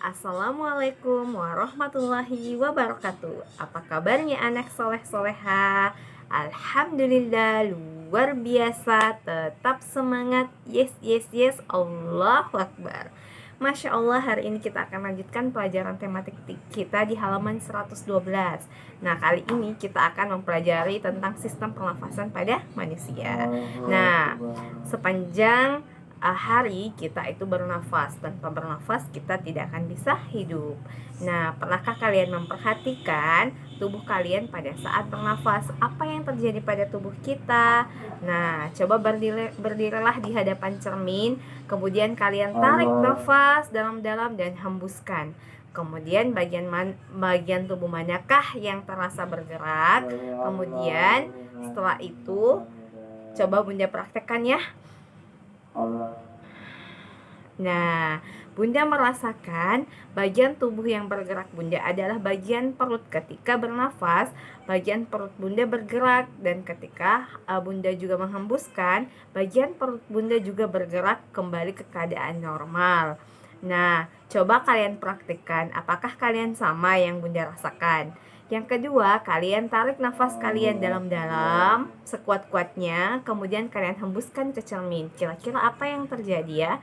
Assalamualaikum warahmatullahi wabarakatuh. Apa kabarnya anak soleh-soleha? Alhamdulillah luar biasa. Tetap semangat. Yes, yes, yes. Allahu Akbar. Masya Allah, hari ini kita akan lanjutkan pelajaran tematik kita di halaman 112. Nah, kali ini kita akan mempelajari tentang sistem pernafasan pada manusia. Nah, sepanjang hari kita itu bernafas. Tanpa bernafas kita tidak akan bisa hidup. Nah, pernahkah kalian memperhatikan tubuh kalian pada saat bernafas? Apa yang terjadi pada tubuh kita? Nah, coba berdirilah di hadapan cermin. Kemudian kalian tarik nafas dalam-dalam dan hembuskan. Kemudian bagian tubuh manakah yang terasa bergerak? Kemudian setelah itu coba Bunda praktekkan ya. Nah, Bunda merasakan bagian tubuh yang bergerak Bunda adalah bagian perut. Ketika bernafas, bagian perut Bunda bergerak, dan ketika Bunda juga menghembuskan, bagian perut Bunda juga bergerak kembali ke keadaan normal. Nah, coba kalian praktikkan. Apakah kalian sama yang Bunda rasakan? Yang kedua, kalian tarik nafas kalian dalam-dalam sekuat-kuatnya, kemudian kalian hembuskan ke cermin. Kira-kira apa yang terjadi ya?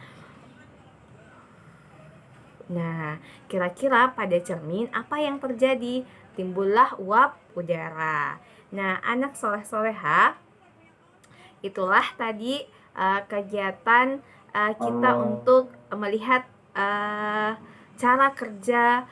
Nah, kira-kira pada cermin apa yang terjadi? Timbullah uap udara. Nah, anak soleh-soleha, itulah tadi kegiatan kita untuk melihat cara kerja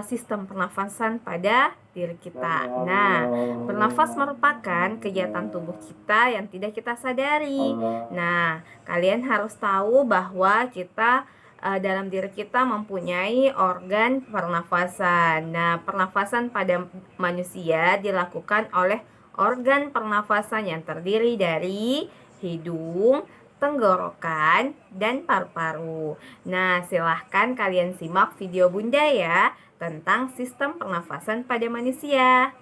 sistem pernafasan pada diri kita. Nah, bernafas merupakan kegiatan tubuh kita yang tidak kita sadari. Nah, kalian harus tahu bahwa kita dalam diri kita mempunyai organ pernafasan. Nah, pernafasan pada manusia dilakukan oleh organ pernafasan yang terdiri dari hidung, tenggorokan, dan paru-paru. Nah, silahkan kalian simak video Bunda ya tentang sistem pernafasan pada manusia.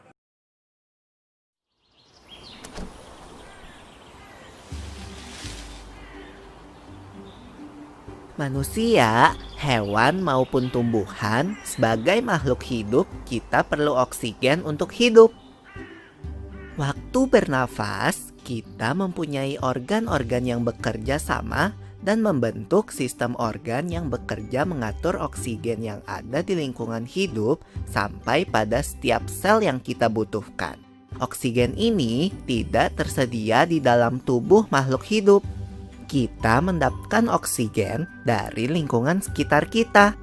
Manusia, hewan maupun tumbuhan, sebagai makhluk hidup, kita perlu oksigen untuk hidup. Waktu bernafas, kita mempunyai organ-organ yang bekerja sama dan membentuk sistem organ yang bekerja mengatur oksigen yang ada di lingkungan hidup sampai pada setiap sel yang kita butuhkan. Oksigen ini tidak tersedia di dalam tubuh makhluk hidup. Kita mendapatkan oksigen dari lingkungan sekitar kita.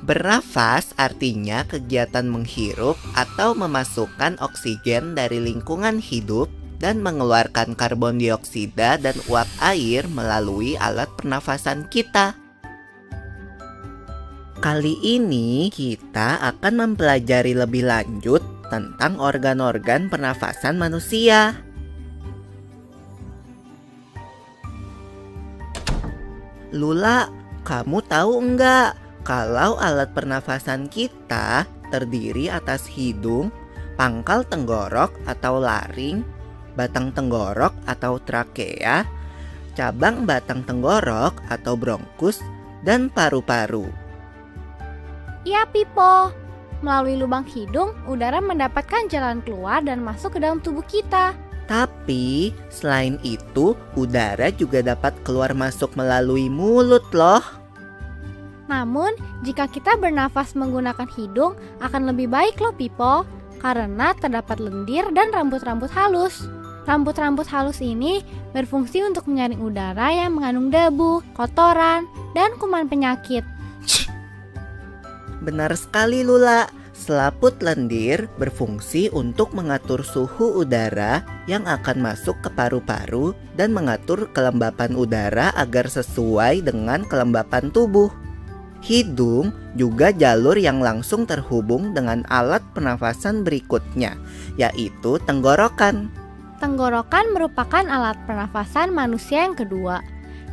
Bernafas artinya kegiatan menghirup atau memasukkan oksigen dari lingkungan hidup dan mengeluarkan karbon dioksida dan uap air melalui alat pernafasan kita. Kali ini kita akan mempelajari lebih lanjut tentang organ-organ pernafasan manusia. Lula, kamu tahu enggak kalau alat pernafasan kita terdiri atas hidung, pangkal tenggorok atau laring, batang tenggorok atau trakea, cabang batang tenggorok atau bronkus, dan paru-paru. Iya, Pipo. Melalui lubang hidung, udara mendapatkan jalan keluar dan masuk ke dalam tubuh kita. Tapi, selain itu, udara juga dapat keluar masuk melalui mulut loh. Namun, jika kita bernafas menggunakan hidung, akan lebih baik loh, Pipo. Karena terdapat lendir dan rambut-rambut halus. Rambut-rambut halus ini berfungsi untuk menyaring udara yang mengandung debu, kotoran, dan kuman penyakit. Benar sekali, Lula. Selaput lendir berfungsi untuk mengatur suhu udara yang akan masuk ke paru-paru dan mengatur kelembapan udara agar sesuai dengan kelembapan tubuh. Hidung juga jalur yang langsung terhubung dengan alat pernafasan berikutnya, yaitu tenggorokan. Tenggorokan merupakan alat pernafasan manusia yang kedua.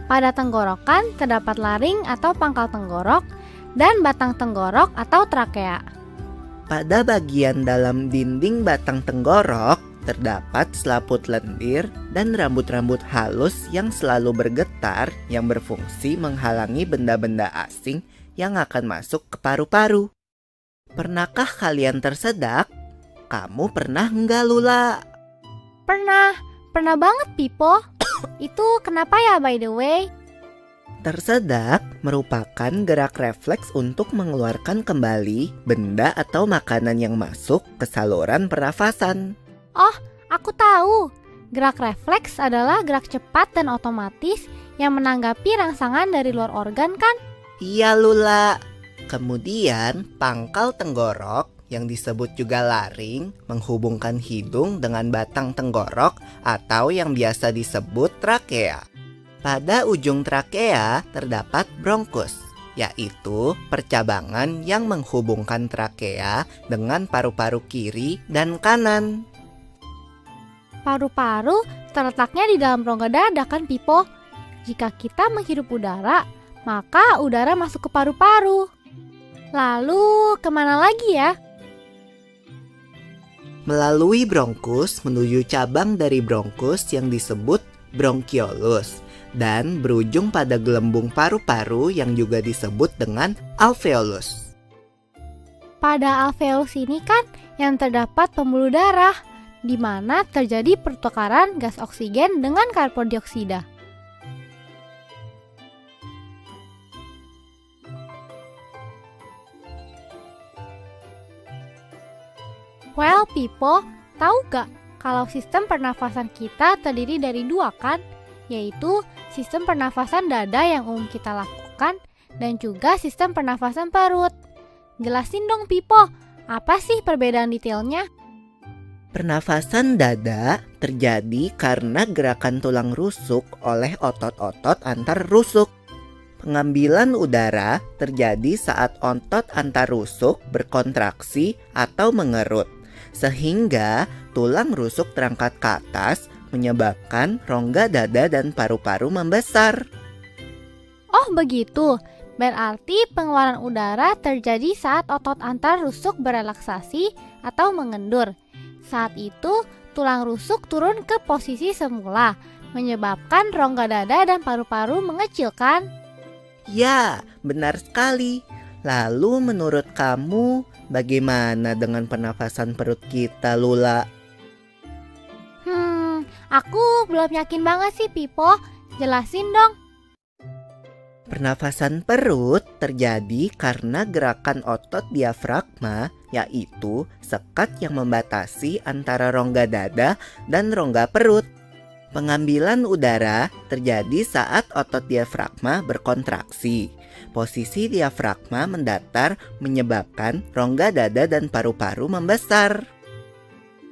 Pada tenggorokan terdapat laring atau pangkal tenggorok dan batang tenggorok atau trakea. Pada bagian dalam dinding batang tenggorok terdapat selaput lendir dan rambut-rambut halus yang selalu bergetar yang berfungsi menghalangi benda-benda asing yang akan masuk ke paru-paru. Pernahkah kalian tersedak? Kamu pernah enggak, Lula? Pernah banget Pipo. Itu kenapa ya by the way? Tersedak merupakan gerak refleks untuk mengeluarkan kembali benda atau makanan yang masuk ke saluran pernafasan. Oh, aku tahu. Gerak refleks adalah gerak cepat dan otomatis yang menanggapi rangsangan dari luar organ kan? Iya, Lula. Kemudian pangkal tenggorok yang disebut juga laring menghubungkan hidung dengan batang tenggorok atau yang biasa disebut trakea. Pada ujung trakea terdapat bronkus, yaitu percabangan yang menghubungkan trakea dengan paru-paru kiri dan kanan. Paru-paru terletaknya di dalam rongga dada kan Pipo? Jika kita menghirup udara, maka udara masuk ke paru-paru. Lalu kemana lagi ya? Melalui bronkus menuju cabang dari bronkus yang disebut bronkiolus dan berujung pada gelembung paru-paru yang juga disebut dengan alveolus. Pada alveolus ini kan yang terdapat pembuluh darah, di mana terjadi pertukaran gas oksigen dengan karbon dioksida. Well, Pipo, tahu gak kalau sistem pernafasan kita terdiri dari dua kan? Yaitu sistem pernafasan dada yang umum kita lakukan dan juga sistem pernafasan perut. Jelasin dong Pipo, apa sih perbedaan detailnya? Pernafasan dada terjadi karena gerakan tulang rusuk oleh otot-otot antar rusuk. Pengambilan udara terjadi saat otot antar rusuk berkontraksi atau mengerut, sehingga tulang rusuk terangkat ke atas menyebabkan rongga dada dan paru-paru membesar. Oh begitu, berarti pengeluaran udara terjadi saat otot antar rusuk berelaksasi atau mengendur. Saat itu, tulang rusuk turun ke posisi semula, menyebabkan rongga dada dan paru-paru mengecil kan? Ya, benar sekali. Lalu menurut kamu, bagaimana dengan pernafasan perut kita, Lula? Aku belum yakin banget sih, Pipo. Jelasin dong. Pernafasan perut terjadi karena gerakan otot diafragma, yaitu sekat yang membatasi antara rongga dada dan rongga perut. Pengambilan udara terjadi saat otot diafragma berkontraksi. Posisi diafragma mendatar menyebabkan rongga dada dan paru-paru membesar.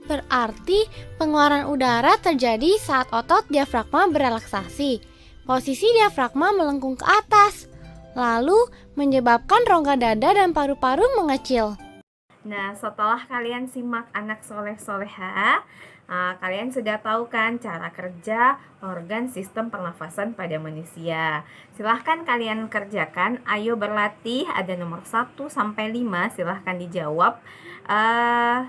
Berarti pengeluaran udara terjadi saat otot diafragma berelaksasi. Posisi diafragma melengkung ke atas, lalu menyebabkan rongga dada dan paru-paru mengecil. Nah, setelah kalian simak anak soleh-soleha, kalian sudah tahu kan cara kerja organ sistem pernafasan pada manusia. Silahkan kalian kerjakan, ayo berlatih, ada nomor 1 sampai 5, silahkan dijawab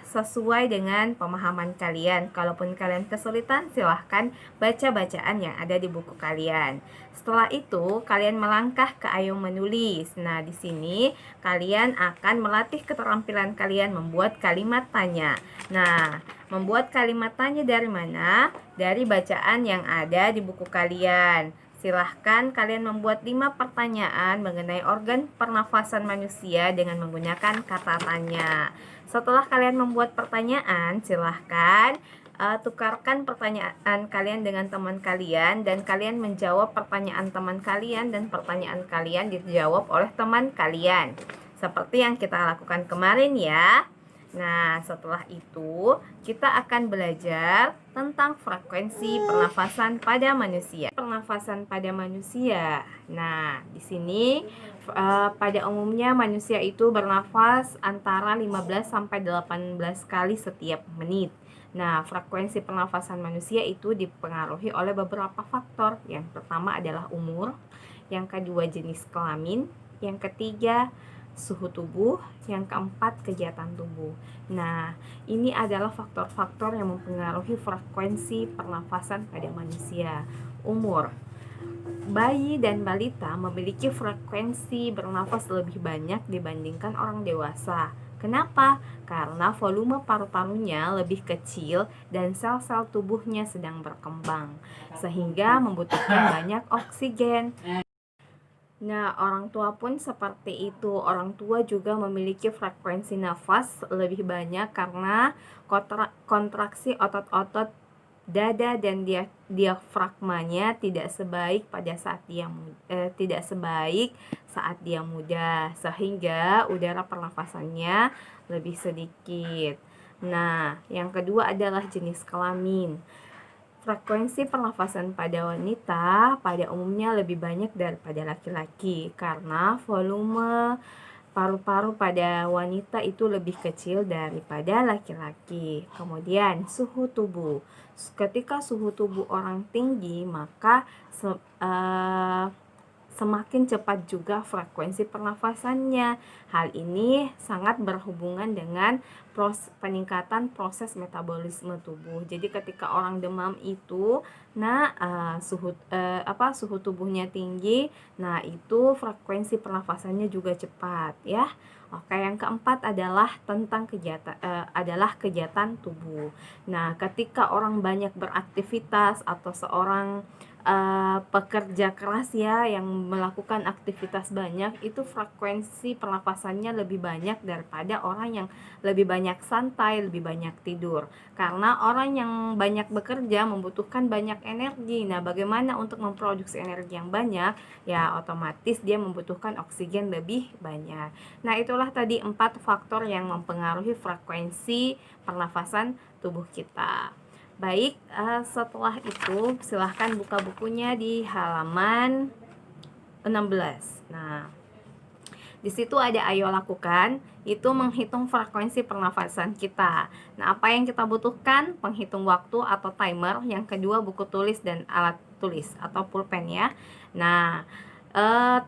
sesuai dengan pemahaman kalian. Kalaupun kalian kesulitan, silahkan baca bacaan yang ada di buku kalian. Setelah itu, kalian melangkah ke ayo menulis. Nah, di sini kalian akan melatih keterampilan kalian membuat kalimat tanya. Nah, membuat kalimat tanya dari mana? Dari bacaan yang ada di buku kalian. Silahkan kalian membuat 5 pertanyaan mengenai organ pernafasan manusia dengan menggunakan kata tanya. Setelah kalian membuat pertanyaan, silahkan tukarkan pertanyaan kalian dengan teman kalian dan kalian menjawab pertanyaan teman kalian dan pertanyaan kalian dijawab oleh teman kalian. Seperti yang kita lakukan kemarin ya. Nah, setelah itu kita akan belajar tentang frekuensi pernafasan pada manusia. Pernafasan pada manusia. Nah, di sini pada umumnya manusia itu bernafas antara 15 sampai 18 kali setiap menit. Nah, frekuensi pernafasan manusia itu dipengaruhi oleh beberapa faktor. Yang pertama adalah umur, yang kedua jenis kelamin, yang ketiga suhu tubuh, yang keempat kegiatan tubuh. Nah, ini adalah faktor-faktor yang mempengaruhi frekuensi pernafasan pada manusia. Umur. bayi dan balita memiliki frekuensi bernafas lebih banyak dibandingkan orang dewasa. Kenapa? Karena volume paru-parunya lebih kecil dan sel-sel tubuhnya sedang berkembang, sehingga membutuhkan banyak oksigen. Nah, orang tua pun seperti itu. Orang tua juga memiliki frekuensi nafas lebih banyak karena kontraksi otot-otot dada dan diafragmanya tidak sebaik saat dia muda, sehingga udara pernafasannya lebih sedikit. Nah, yang kedua adalah jenis kelamin. Frekuensi pernafasan pada wanita pada umumnya lebih banyak daripada laki-laki karena volume paru-paru pada wanita itu lebih kecil daripada laki-laki. Kemudian suhu tubuh. Ketika suhu tubuh orang tinggi, maka semakin cepat juga frekuensi pernafasannya. Hal ini sangat berhubungan dengan peningkatan proses metabolisme tubuh. Jadi ketika orang demam itu, suhu tubuhnya tinggi, nah itu frekuensi pernafasannya juga cepat ya. Oke, yang keempat adalah tentang kegiatan tubuh. Nah, ketika orang banyak beraktivitas atau seorang pekerja keras ya yang melakukan aktivitas banyak, itu frekuensi pernafasannya lebih banyak daripada orang yang lebih banyak santai, lebih banyak tidur. Karena orang yang banyak bekerja membutuhkan banyak energi. Nah, bagaimana untuk memproduksi energi yang banyak? Ya, otomatis dia membutuhkan oksigen lebih banyak. Nah, itulah tadi 4 faktor yang mempengaruhi frekuensi pernafasan tubuh kita. Baik, setelah itu silahkan buka bukunya di halaman 16. Nah, di situ ada ayo lakukan, itu menghitung frekuensi pernafasan kita. Nah, apa yang kita butuhkan? Penghitung waktu atau timer. Yang kedua, buku tulis dan alat tulis atau pulpen ya. Nah,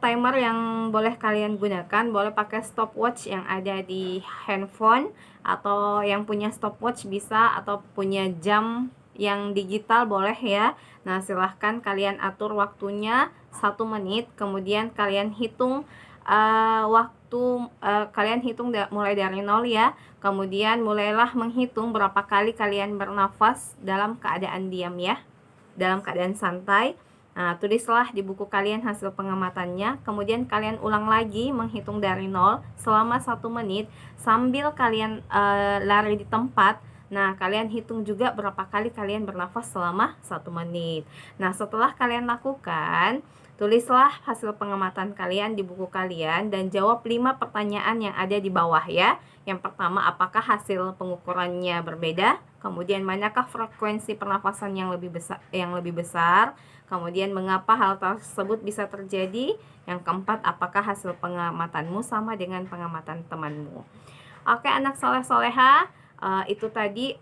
timer yang boleh kalian gunakan, boleh pakai stopwatch yang ada di handphone, atau yang punya stopwatch bisa, atau punya jam yang digital boleh ya. Nah, silahkan kalian atur waktunya 1 menit, kemudian kalian hitung kalian hitung mulai dari 0 ya. Kemudian mulailah menghitung berapa kali kalian bernafas dalam keadaan diam ya, dalam keadaan santai. Nah, tulislah di buku kalian hasil pengamatannya. Kemudian kalian ulang lagi menghitung dari 0 selama 1 menit sambil kalian lari di tempat. Nah, kalian hitung juga berapa kali kalian bernafas selama 1 menit. Nah, setelah kalian lakukan, tulislah hasil pengamatan kalian di buku kalian dan jawab 5 pertanyaan yang ada di bawah ya. Yang pertama, apakah hasil pengukurannya berbeda? Kemudian, manakah frekuensi pernafasan yang lebih besar? Kemudian, mengapa hal tersebut bisa terjadi? Yang keempat, apakah hasil pengamatanmu sama dengan pengamatan temanmu? Oke, anak soleh-soleha, itu tadi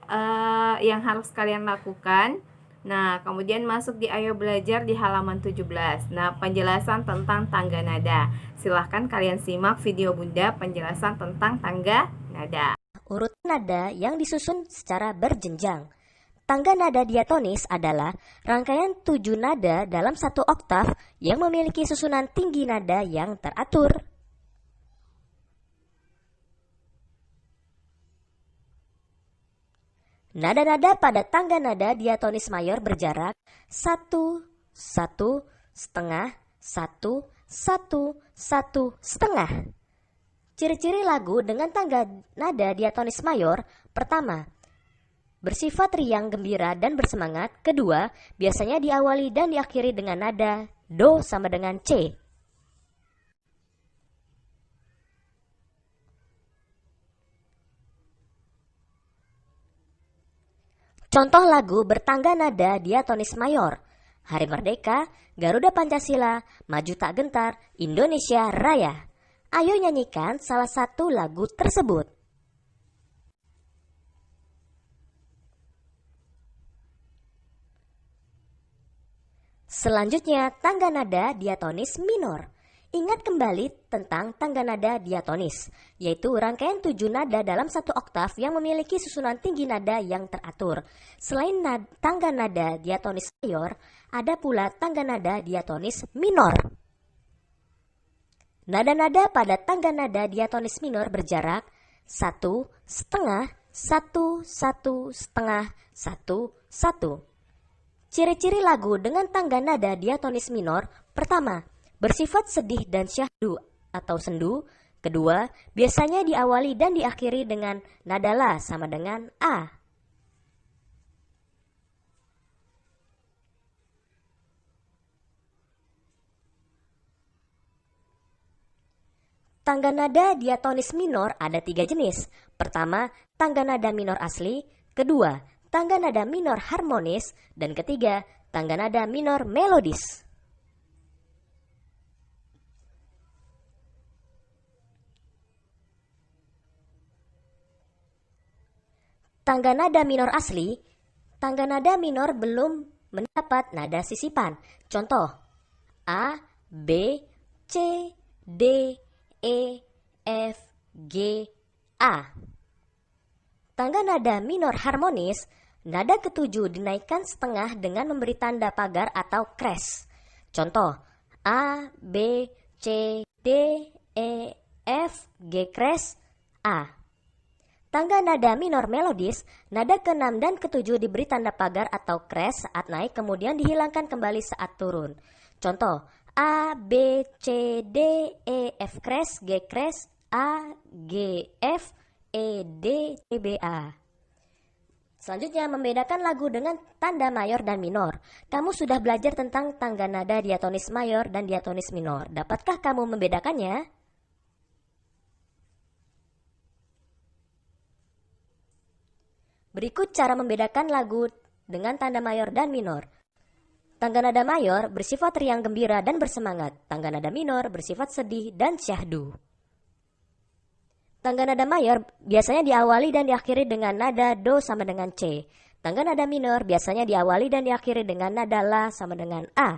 yang harus kalian lakukan. Nah, kemudian masuk di Ayo Belajar di halaman 17. Nah, penjelasan tentang tangga nada. Silahkan kalian simak video Bunda penjelasan tentang tangga nada. Urut nada yang disusun secara berjenjang. Tangga nada diatonis adalah rangkaian 7 nada dalam 1 oktav yang memiliki susunan tinggi nada yang teratur. Nada-nada pada tangga nada diatonis mayor berjarak 1, 1, setengah, 1, 1, 1, setengah. Ciri-ciri lagu dengan tangga nada diatonis mayor: pertama, bersifat riang, gembira, dan bersemangat. Kedua, biasanya diawali dan diakhiri dengan nada Do sama dengan C. Contoh lagu bertangga nada diatonis mayor: Hari Merdeka, Garuda Pancasila, Maju Tak Gentar, Indonesia Raya. Ayo nyanyikan salah satu lagu tersebut. Selanjutnya, tangga nada diatonis minor. Ingat kembali tentang tangga nada diatonis, yaitu rangkaian 7 nada dalam 1 oktav yang memiliki susunan tinggi nada yang teratur. Selain tangga nada diatonis mayor, Ada pula tangga nada diatonis minor. Nada-nada pada tangga nada diatonis minor berjarak 1,5, 1, 1, 1,5, 1, 1. Ciri-ciri lagu dengan tangga nada diatonis minor: pertama, bersifat sedih dan syahdu atau sendu. Kedua, biasanya diawali dan diakhiri dengan nada la sama dengan A. Tangga nada diatonis minor ada 3 jenis. Pertama, tangga nada minor asli. Kedua, tangga nada minor harmonis. Dan ketiga, tangga nada minor melodis. Tangga nada minor asli, tangga nada minor belum mendapat nada sisipan. Contoh, A, B, C, D, E, F, G, A. Tangga nada minor harmonis, nada ketujuh dinaikkan setengah dengan memberi tanda pagar atau kres. Contoh, A, B, C, D, E, F, G kres, A. Tangga nada minor melodis, nada ke-6 dan ke-7 diberi tanda pagar atau kres saat naik kemudian dihilangkan kembali saat turun. Contoh, A, B, C, D, E, F kres, G kres, A, G, F, E, D, C, B, A. Selanjutnya, membedakan lagu dengan tanda mayor dan minor. Kamu sudah belajar tentang tangga nada diatonis mayor dan diatonis minor. Dapatkah kamu membedakannya? Berikut cara membedakan lagu dengan tanda mayor dan minor. Tangga nada mayor bersifat riang gembira dan bersemangat. Tangga nada minor bersifat sedih dan syahdu. Tangga nada mayor biasanya diawali dan diakhiri dengan nada do sama dengan C. Tangga nada minor biasanya diawali dan diakhiri dengan nada la sama dengan A.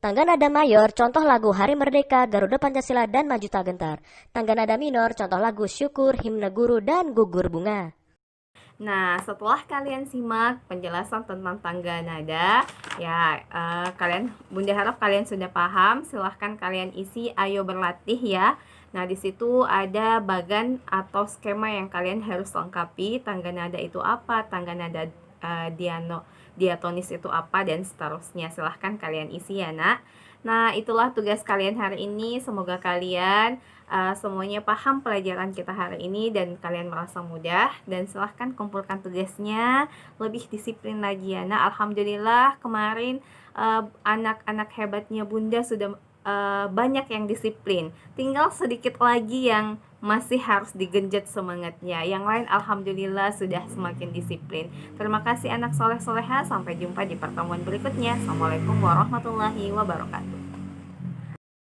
Tangga nada mayor contoh lagu Hari Merdeka, Garuda Pancasila, dan Maju Tak Gentar. Tangga nada minor contoh lagu Syukur, Himne Guru, dan Gugur Bunga. Nah, setelah kalian simak penjelasan tentang tangga nada, ya Bunda harap kalian sudah paham. Silahkan kalian isi ayo berlatih ya. Nah, di situ ada bagan atau skema yang kalian harus lengkapi. Tangga nada itu apa? Tangga nada diatonis itu apa? Dan seterusnya. Silahkan kalian isi ya, Nak. Nah, itulah tugas kalian hari ini. Semoga kalian semuanya paham pelajaran kita hari ini dan kalian merasa mudah. Dan silahkan kumpulkan tugasnya, lebih disiplin lagi ya. Nah, alhamdulillah kemarin anak-anak hebatnya Bunda sudah banyak yang disiplin. Tinggal sedikit lagi yang masih harus digenjot semangatnya. Yang lain alhamdulillah sudah semakin disiplin. Terima kasih anak soleh-soleha. Sampai jumpa di pertemuan berikutnya. Assalamualaikum warahmatullahi wabarakatuh.